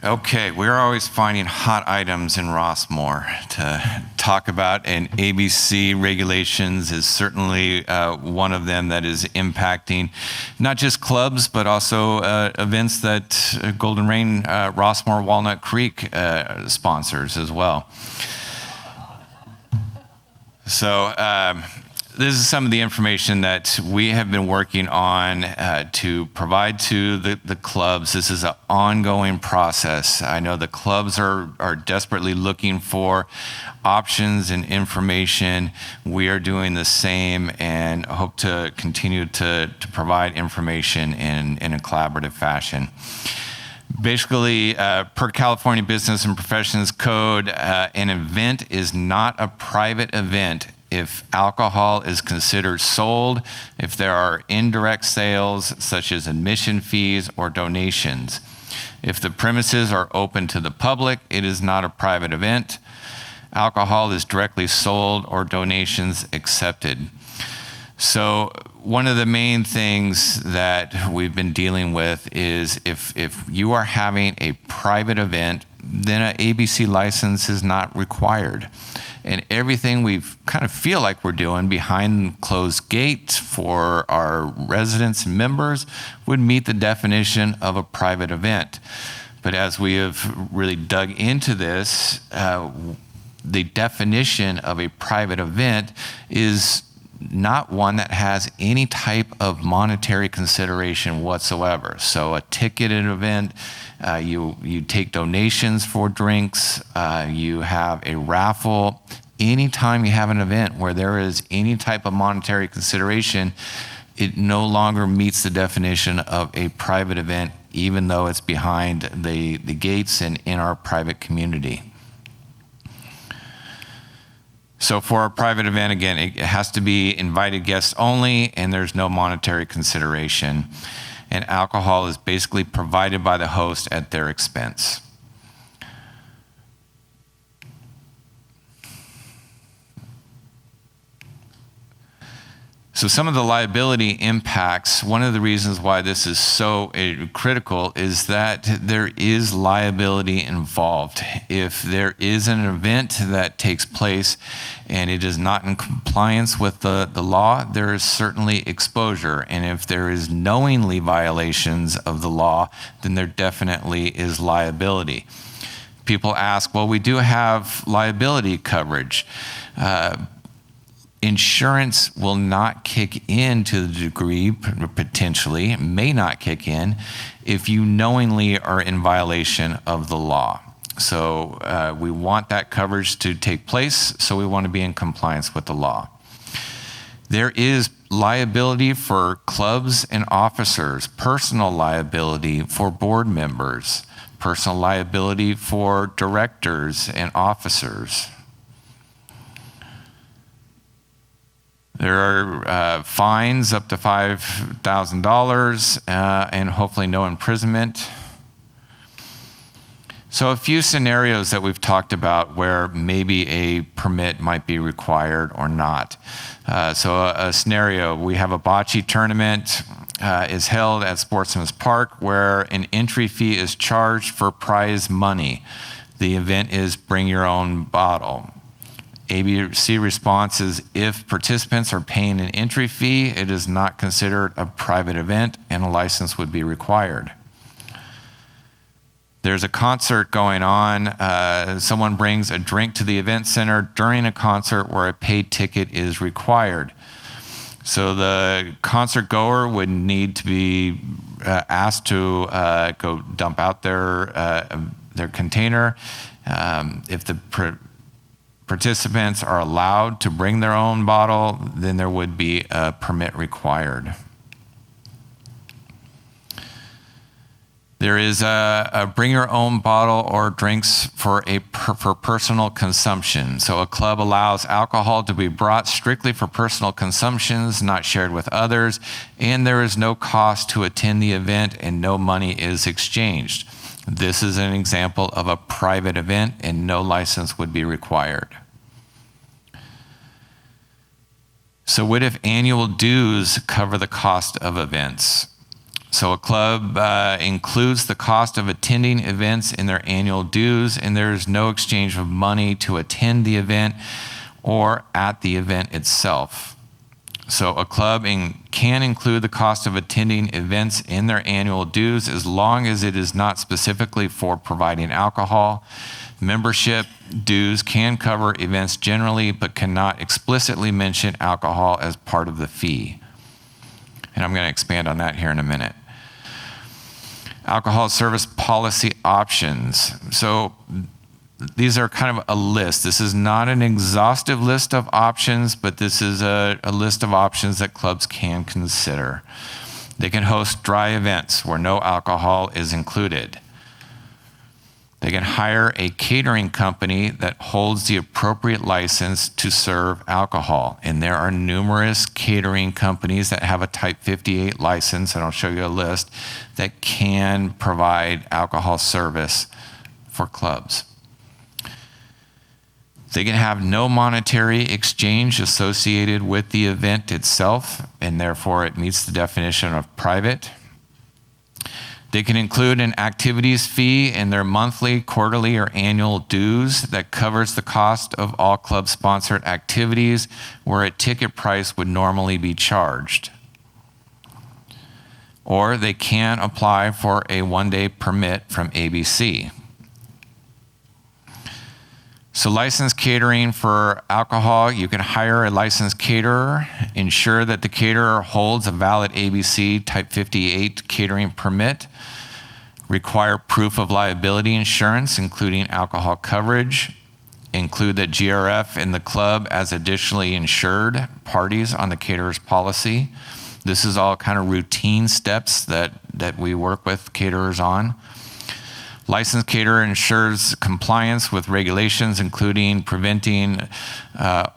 Okay, we're always finding hot items in Rossmore to talk about, and ABC regulations is certainly one of them that is impacting not just clubs, but also events that Golden Rain, Rossmore, Walnut Creek sponsors as well. So this is some of the information that we have been working on to provide to the clubs. This is an ongoing process. I know the clubs are desperately looking for options and information. We are doing the same and hope to continue to provide information in a collaborative fashion. Basically, per California Business and Professions Code, an event is not a private event if alcohol is considered sold, if there are indirect sales such as admission fees or donations. If the premises are open to the public, it is not a private event. Alcohol is directly sold or donations accepted. So one of the main things that we've been dealing with is if you are having a private event, then an ABC license is not required. And everything we kind of feel like we're doing behind closed gates for our residents and members would meet the definition of a private event. But as we have really dug into this, the definition of a private event is not one that has any type of monetary consideration whatsoever. So a ticketed event, you take donations for drinks, you have a raffle. Anytime you have an event where there is any type of monetary consideration, it no longer meets the definition of a private event, even though it's behind the gates and in our private community. So for a private event, again, it has to be invited guests only, and there's no monetary consideration. And alcohol is basically provided by the host at their expense. So some of the liability impacts, one of the reasons why this is so critical is that there is liability involved. If there is an event that takes place and it is not in compliance with the law, there is certainly exposure. And if there is knowingly violations of the law, then there definitely is liability. People ask, well, we do have liability coverage. Insurance will not kick in to the degree, potentially, may not kick in, if you knowingly are in violation of the law. So we want that coverage to take place, so we want to be in compliance with the law. There is liability for clubs and officers, personal liability for board members, personal liability for directors and officers. There are fines up to $5,000 and hopefully no imprisonment. So a few scenarios that we've talked about where maybe a permit might be required or not. So a scenario, we have a bocce tournament is held at Sportsman's Park where an entry fee is charged for prize money. The event is bring your own bottle. ABC response is if participants are paying an entry fee, it is not considered a private event and a license would be required. There's a concert going on. Someone brings a drink to the event center during a concert where a paid ticket is required. So the concert goer would need to be asked to go dump out their container. If the participants are allowed to bring their own bottle, then there would be a permit required. There is a bring your own bottle or drinks for personal consumption. So a club allows alcohol to be brought strictly for personal consumptions, not shared with others, and there is no cost to attend the event and no money is exchanged. This is an example of a private event and no license would be required. So what if annual dues cover the cost of events? So a club includes the cost of attending events in their annual dues, and there is no exchange of money to attend the event or at the event itself. So a club can include the cost of attending events in their annual dues as long as it is not specifically for providing alcohol. Membership dues can cover events generally, but cannot explicitly mention alcohol as part of the fee. And I'm going to expand on that here in a minute. Alcohol service policy options. So these are kind of a list. This is not an exhaustive list of options, but this is a list of options that clubs can consider. They can host dry events where no alcohol is included. They can hire a catering company that holds the appropriate license to serve alcohol. And there are numerous catering companies that have a Type 58 license, and I'll show you a list, that can provide alcohol service for clubs. They can have no monetary exchange associated with the event itself, and therefore it meets the definition of private. They can include an activities fee in their monthly, quarterly, or annual dues that covers the cost of all club-sponsored activities where a ticket price would normally be charged. Or they can apply for a one-day permit from ABC. So licensed catering for alcohol, you can hire a licensed caterer, ensure that the caterer holds a valid ABC Type 58 catering permit, require proof of liability insurance, including alcohol coverage, include the GRF and the club as additionally insured parties on the caterer's policy. This is all kind of routine steps that we work with caterers on. Licensed caterer ensures compliance with regulations, including preventing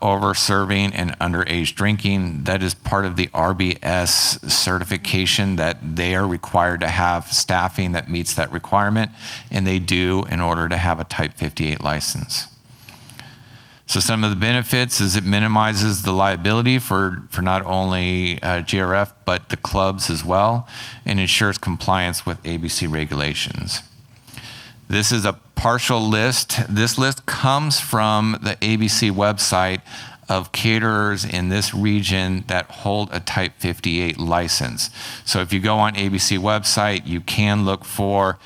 over-serving and underage drinking. That is part of the RBS certification that they are required to have staffing that meets that requirement, and they do in order to have a Type 58 license. So some of the benefits is it minimizes the liability for not only GRF, but the clubs as well, and ensures compliance with ABC regulations. This is a partial list. This list comes from the ABC website of caterers in this region that hold a Type 58 license. So if you go on ABC website, you can look for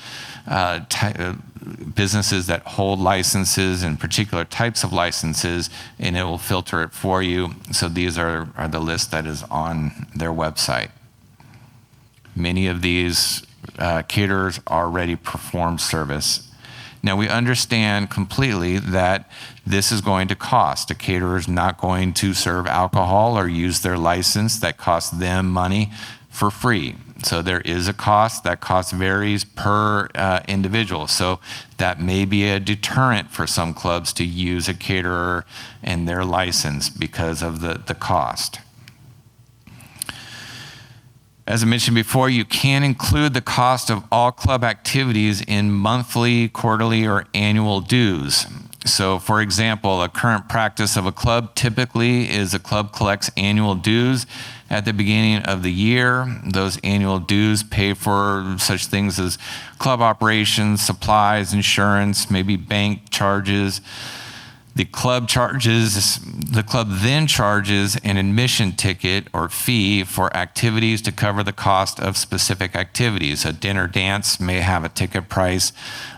businesses that hold licenses and particular types of licenses, and it will filter it for you. So these are the list that is on their website. Many of these caterers already perform service. Now we understand completely that this is going to cost. A caterer is not going to serve alcohol or use their license that costs them money for free. So there is a cost. That cost varies per individual. So that may be a deterrent for some clubs to use a caterer and their license because of the cost. As I mentioned before, you can include the cost of all club activities in monthly, quarterly, or annual dues. So for example, a current practice of a club typically is a club collects annual dues at the beginning of the year. Those annual dues pay for such things as club operations, supplies, insurance, maybe bank charges. The club then charges an admission ticket or fee for activities to cover the cost of specific activities. A dinner dance may have a ticket price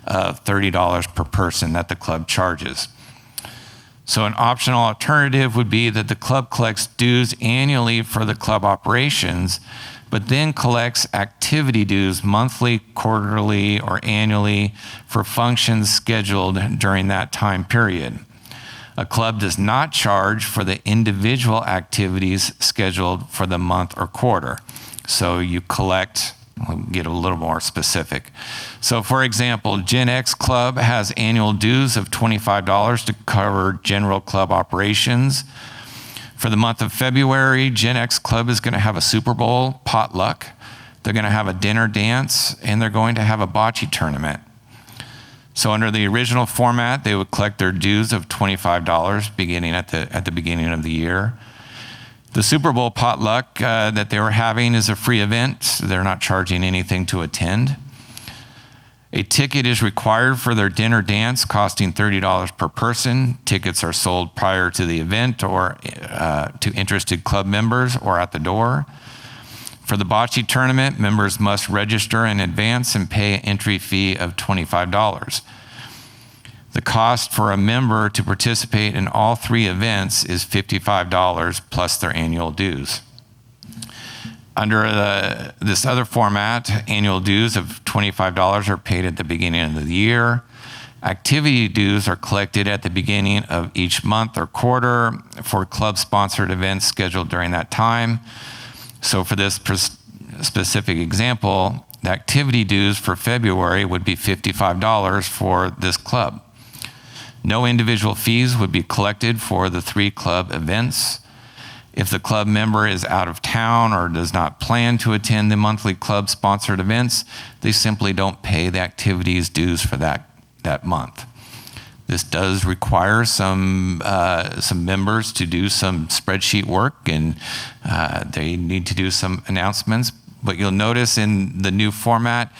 of $30 per person that the club charges. So an optional alternative would be that the club collects dues annually for the club operations, but then collects activity dues monthly, quarterly, or annually for functions scheduled during that time period. A club does not charge for the individual activities scheduled for the month or quarter. So you collect, we'll get a little more specific. So for example, Gen X Club has annual dues of $25 to cover general club operations. For the month of February, Gen X Club is going to have a Super Bowl potluck. They're going to have a dinner dance, and they're going to have a bocce tournament. So under the original format, they would collect their dues of $25 beginning at the beginning of the year. The Super Bowl potluck that they were having is a free event. They're not charging anything to attend. A ticket is required for their dinner dance, costing $30 per person. Tickets are sold prior to the event or to interested club members or at the door. For the bocce tournament, members must register in advance and pay an entry fee of $25. The cost for a member to participate in all three events is $55 plus their annual dues. Under this other format, annual dues of $25 are paid at the beginning of the year. Activity dues are collected at the beginning of each month or quarter for club-sponsored events scheduled during that time. So for this specific example, the activity dues for February would be $55 for this club. No individual fees would be collected for the three club events. If the club member is out of town or does not plan to attend the monthly club-sponsored events, they simply don't pay the activities dues for that month. This does require some members to do some spreadsheet work, and they need to do some announcements. But you'll notice in the new format,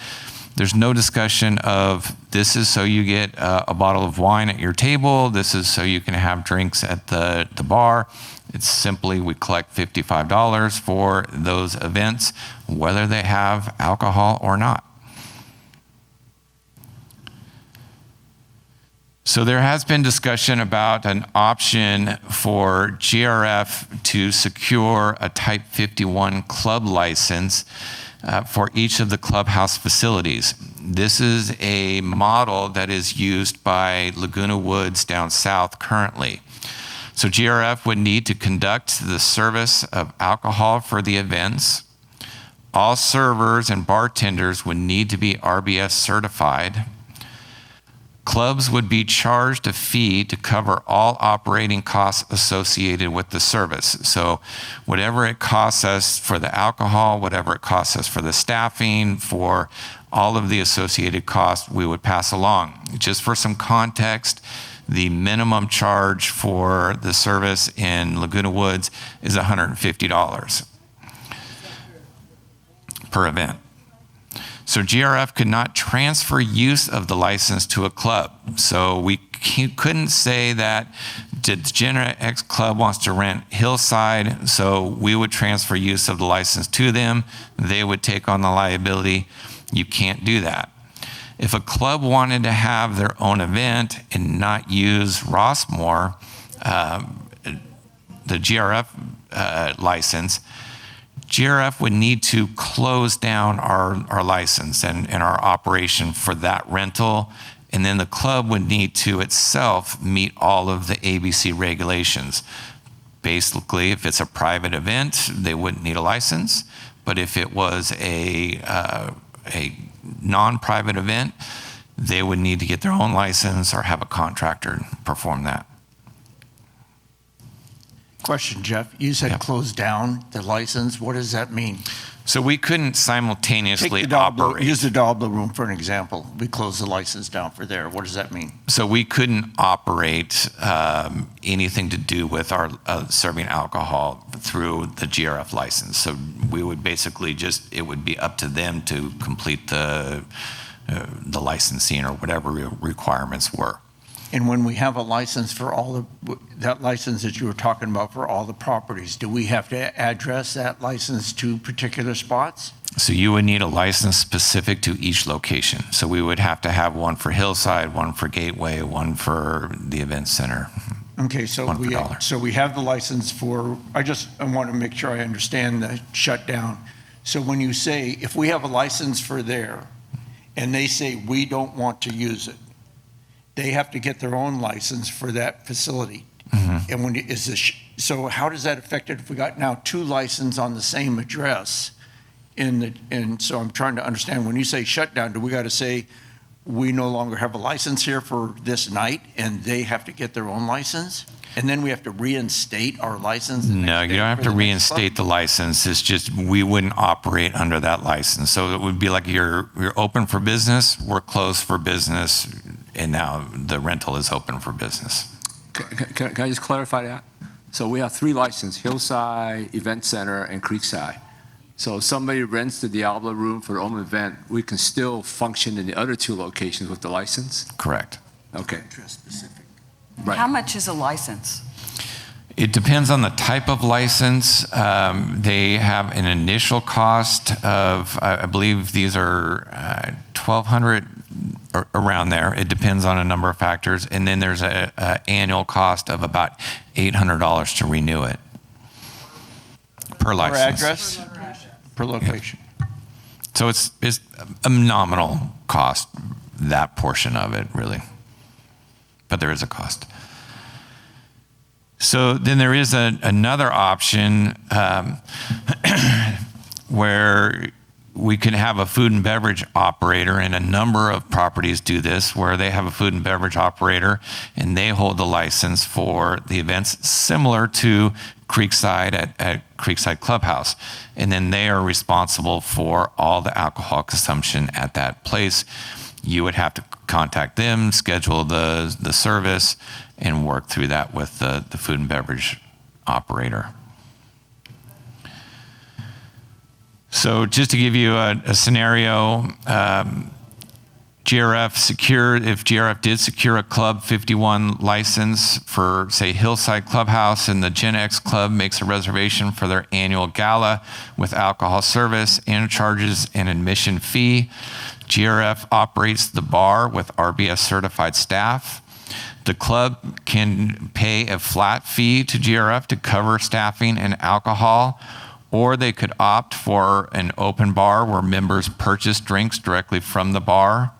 there's no discussion of this is so you get a bottle of wine at your table, this is so you can have drinks at the bar. It's simply we collect $55 for those events, whether they have alcohol or not. So there has been discussion about an option for GRF to secure a Type 51 club license for each of the clubhouse facilities. This is a model that is used by Laguna Woods down south currently. So GRF would need to conduct the service of alcohol for the events. All servers and bartenders would need to be RBS certified. Clubs would be charged a fee to cover all operating costs associated with the service. So whatever it costs us for the alcohol, whatever it costs us for the staffing, for all of the associated costs, we would pass along. Just for some context, the minimum charge for the service in Laguna Woods is $150 per event. So GRF could not transfer use of the license to a club. So we couldn't say that the Gen X club wants to rent Hillside, so we would transfer use of the license to them. They would take on the liability. You can't do that. If a club wanted to have their own event and not use Rossmore, the GRF license, GRF would need to close down our license and our operation for that rental, and then the club would need to itself meet all of the ABC regulations. Basically, if it's a private event, they wouldn't need a license, but if it was a non-private event, they would need to get their own license or have a contractor perform that. Question, Jeff. You said close down the license. What does that mean? So we couldn't simultaneously operate. Use the Dobla room for an example. We closed the license down for there. What does that mean? So we couldn't operate anything to do with our serving alcohol through the GRF license. So we would basically it would be up to them to complete the licensing or whatever requirements were. And when we have a license for that license that you were talking about for all the properties, do we have to address that license to particular spots? So you would need a license specific to each location. So we would have to have one for Hillside, one for Gateway, one for the event center. Okay, so we have the license for, I want to make sure I understand the shutdown. So when you say, if we have a license for there and they say we don't want to use it, they have to get their own license for that facility. Mm-hmm. And so how does that affect it if we got now two licenses on the same address? And so I'm trying to understand, when you say shutdown, do we got to say we no longer have a license here for this night and they have to get their own license? And then we have to reinstate our license? No, you don't have to reinstate the license. It's just we wouldn't operate under that license. So it would be like you're open for business, we're closed for business, and now the rental is open for business. Can I just clarify that? So we have 3 licenses, Hillside, Event Center, and Creekside. So if somebody rents the Diablo room for their own event, we can still function in the other 2 locations with the license? Correct. Okay. Interest-specific. Right. How much is a license? It depends on the type of license. They have an initial cost of, I believe these are $1,200 or around there. It depends on a number of factors. And then there's a annual cost of about $800 to renew it per Per license. address? Per location. So it's a nominal cost, that portion of it, really. But there is a cost. So then there is another option where we can have a food and beverage operator, and a number of properties do this, where they have a food and beverage operator and they hold the license for the events similar to Creekside at Creekside Clubhouse. And then they are responsible for all the alcohol consumption at that place. You would have to contact them, schedule the service, and work through that with the food and beverage operator. So just to give you a scenario, if GRF did secure a Club 51 license for, say, Hillside Clubhouse, and the Gen X Club makes a reservation for their annual gala with alcohol service and charges an admission fee, GRF operates the bar with RBS certified staff. The club can pay a flat fee to GRF to cover staffing and alcohol, or they could opt for an open bar where members purchase drinks directly from the bar.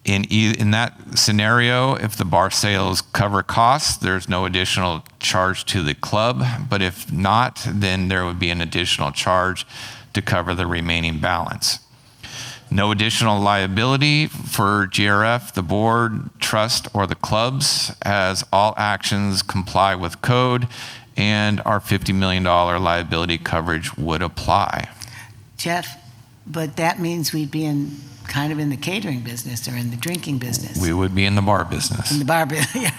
In that scenario, if the bar sales cover costs, there's no additional charge to the club. But if not, then there would be an additional charge to cover the remaining balance. No additional liability for GRF, the board, trust, or the clubs, as all actions comply with code, and our $50 million liability coverage would apply. Jeff, but that means we'd be kind of in the catering business or in the drinking business. We would be in the bar business. In the bar business. Yeah.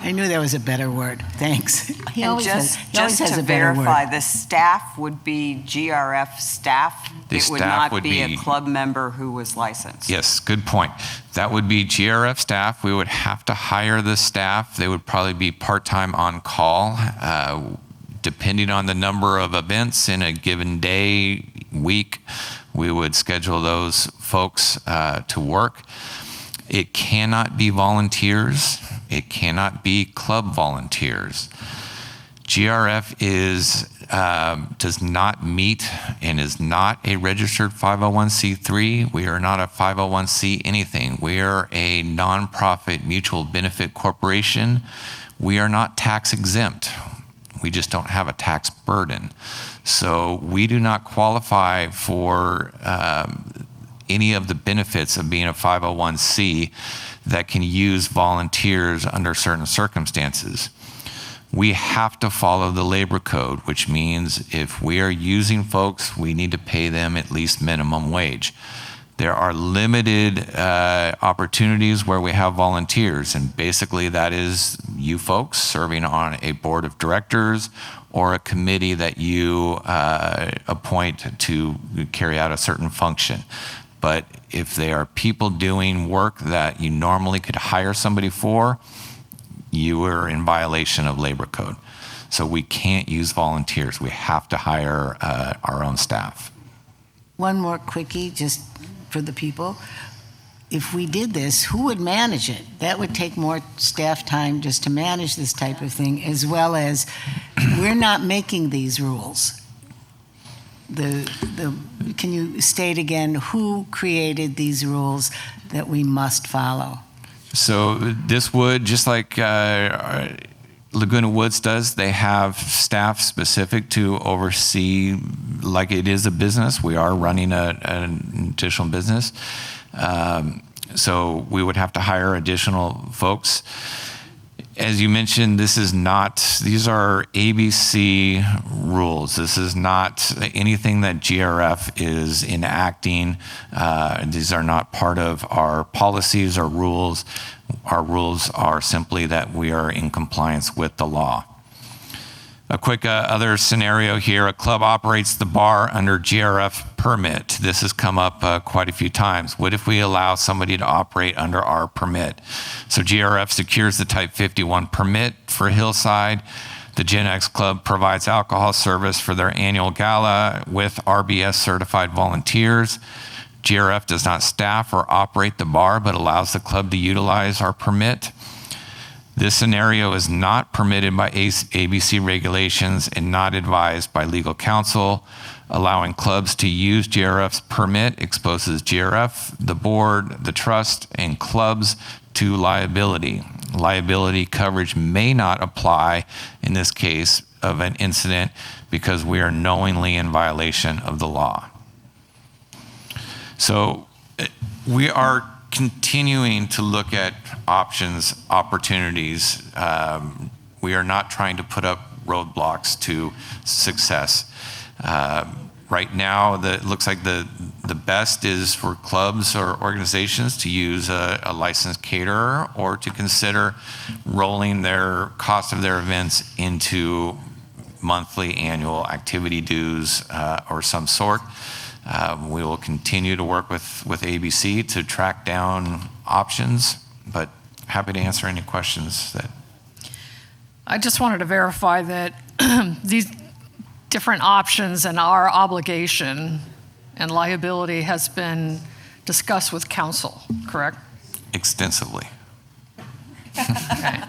I knew there was a better word. Thanks. He And always just has to a better verify, word. the staff would be GRF staff? The It would staff not would be a be- club member who was licensed? Yes, good point. That would be GRF staff. We would have to hire the staff. They would probably be part-time on call. Depending on the number of events in a given day, week, we would schedule those folks to work. It cannot be volunteers. It cannot be club volunteers. GRF does not meet and is not a registered 501c3. We are not a 501c anything. We are a nonprofit mutual benefit corporation. We are not tax exempt. We just don't have a tax burden. So we do not qualify for any of the benefits of being a 501c that can use volunteers under certain circumstances. We have to follow the labor code, which means if we are using folks, we need to pay them at least minimum wage. There are limited opportunities where we have volunteers, and basically that is you folks serving on a board of directors or a committee that you appoint to carry out a certain function. But if they are people doing work that you normally could hire somebody for, you are in violation of labor code. So we can't use volunteers. We have to hire our own staff. One more quickie, just for the people. If we did this, who would manage it? That would take more staff time just to manage this type of thing, as well as we're not making these rules. Can you state again who created these rules that we must follow? So this would, just like Laguna Woods does, they have staff specific to oversee, like it is a business. We are running an additional business. So we would have to hire additional folks. As you mentioned, these are ABC rules. This is not anything that GRF is enacting. These are not part of our policies or rules. Our rules are simply that we are in compliance with the law. A quick other scenario here, a club operates the bar under GRF permit. This has come up quite a few times. What if we allow somebody to operate under our permit? So GRF secures the Type 51 permit for Hillside. The Gen X Club provides alcohol service for their annual gala with RBS certified volunteers. GRF does not staff or operate the bar, but allows the club to utilize our permit. This scenario is not permitted by ABC regulations and not advised by legal counsel. Allowing clubs to use GRF's permit exposes GRF, the board, the trust, and clubs to liability. Liability coverage may not apply in this case of an incident because we are knowingly in violation of the law. So we are continuing to look at options, opportunities. We are not trying to put up roadblocks to success. Right now, it looks like the best is for clubs or organizations to use a licensed caterer or to consider rolling their cost of their events into monthly, annual activity dues or some sort. We will continue to work with ABC to track down options, but happy to answer any questions that. I just wanted to verify that these different options and our obligation and liability has been discussed with council, correct? Extensively. Okay.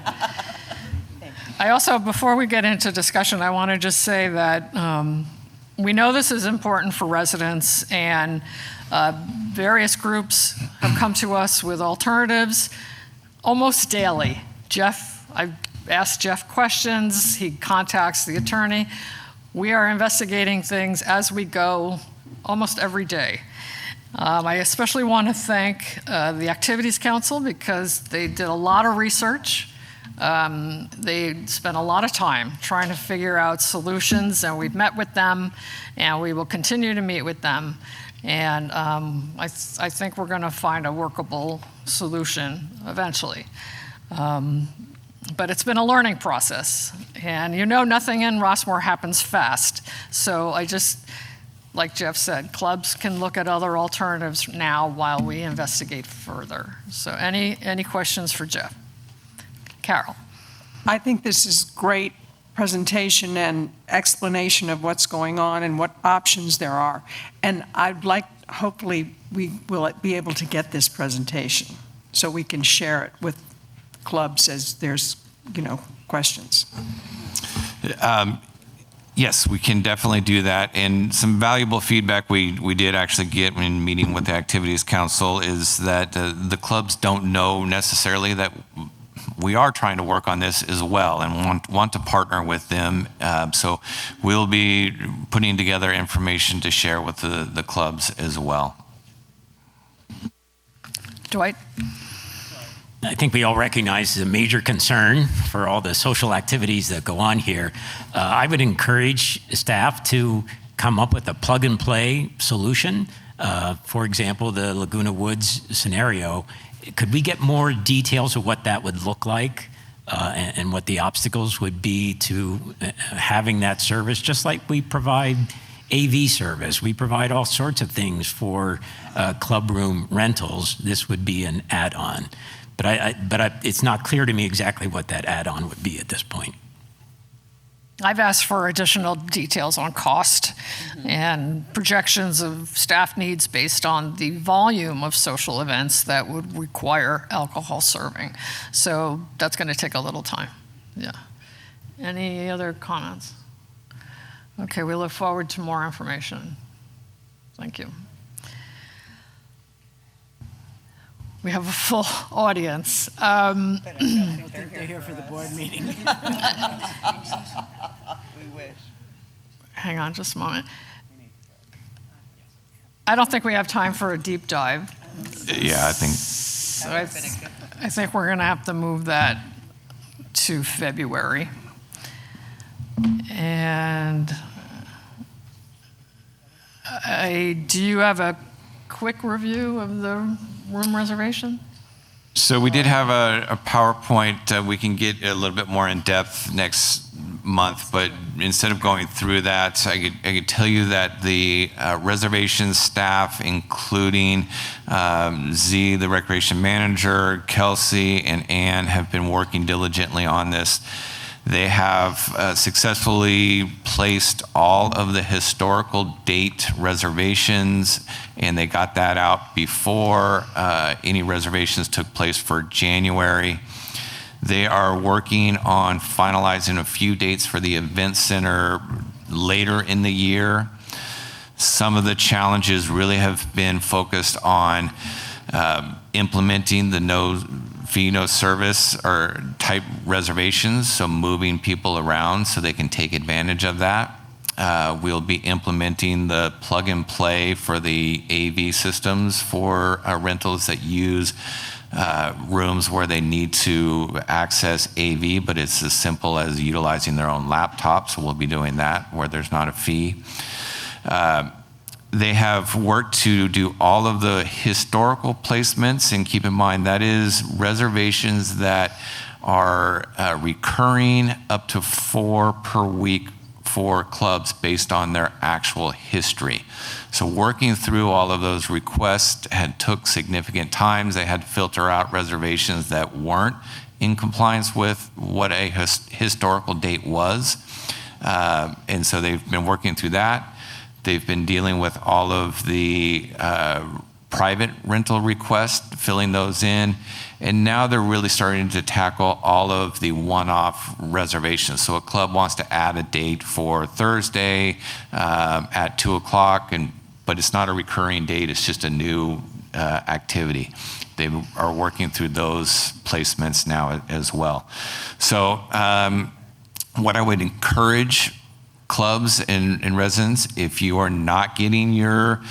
I also, before we get into discussion, I want to just say that we know this is important for residents, and various groups have come to us with alternatives almost daily. I've asked Jeff questions, he contacts the attorney. We are investigating things as we go almost every day. I especially want to thank the Activities Council because they did a lot of research. They spent a lot of time trying to figure out solutions, and we've met with them, and we will continue to meet with them. And I think we're going to find a workable solution eventually. But it's been a learning process, and nothing in Rossmore happens fast. So I just, like Jeff said, clubs can look at other alternatives now while we investigate further. So any questions for Jeff? Carol. I think this is great presentation and explanation of what's going on and what options there are. And hopefully we will be able to get this presentation so we can share it with clubs as there's, questions. Yes, we can definitely do that. And some valuable feedback we did actually get when meeting with the Activities Council is that the clubs don't know necessarily that we are trying to work on this as well and want to partner with them. So we'll be putting together information to share with the clubs as well. Dwight? I think we all recognize the major concern for all the social activities that go on here. I would encourage staff to come up with a plug-and-play solution. For example, the Laguna Woods scenario. Could we get more details of what that would look like and what the obstacles would be to having that service? Just like we provide AV service, we provide all sorts of things for club room rentals. This would be an add-on. But it's not clear to me exactly what that add-on would be at this point. I've asked for additional details on cost and projections of staff needs based on the volume of social events that would require alcohol serving. So that's going to take a little time. Yeah. Any other comments? Okay, we look forward to more information. Thank you. We have a full audience. I don't think they're here for the board meeting. We wish. Hang on just a moment. I don't think we have time for a deep dive. Yeah, I think. So I think we're going to have to move that to February. And do you have a quick review of the room reservation? So we did have a PowerPoint. We can get a little bit more in depth next month, but instead of going through that, I could tell you that the reservations staff, including Z, the recreation manager, Kelsey, and Ann, have been working diligently on this. They have successfully placed all of the historical date reservations, and they got that out before any reservations took place for January. They are working on finalizing a few dates for the event center later in the year. Some of the challenges really have been focused on implementing the no fee, no service or type reservations, so moving people around so they can take advantage of that. We'll be implementing the plug and play for the AV systems for rentals that use rooms where they need to access AV, but it's as simple as utilizing their own laptop. So we'll be doing that where there's not a fee. They have worked to do all of the historical placements, and keep in mind that is reservations that are recurring up to 4 per week for clubs based on their actual history. So working through all of those requests took significant times. They had to filter out reservations that weren't in compliance with what a historical date was. And so they've been working through that. They've been dealing with all of the private rental requests, filling those in. And now they're really starting to tackle all of the one-off reservations. So a club wants to add a date for Thursday at 2 o'clock, but it's not a recurring date, it's just a new activity. They are working through those placements now as well. So what I would encourage clubs and residents, if you are not getting your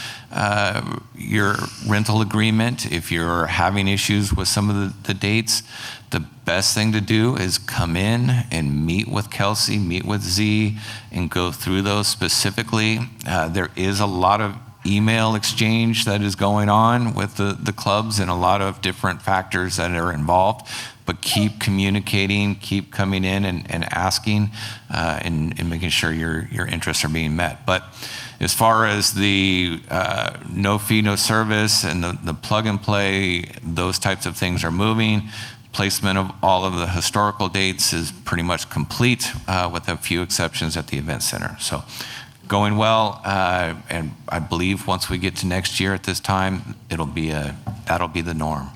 rental agreement, if you're having issues with some of the dates, the best thing to do is come in and meet with Kelsey, meet with Z, and go through those specifically. There is a lot of email exchange that is going on with the clubs and a lot of different factors that are involved. But keep communicating, keep coming in and asking and making sure your interests are being met. But as far as the no fee, no service and the plug and play, those types of things are moving. Placement of all of the historical dates is pretty much complete with a few exceptions at the event center. So going well, and I believe once we get to next year at this time, that'll be the norm.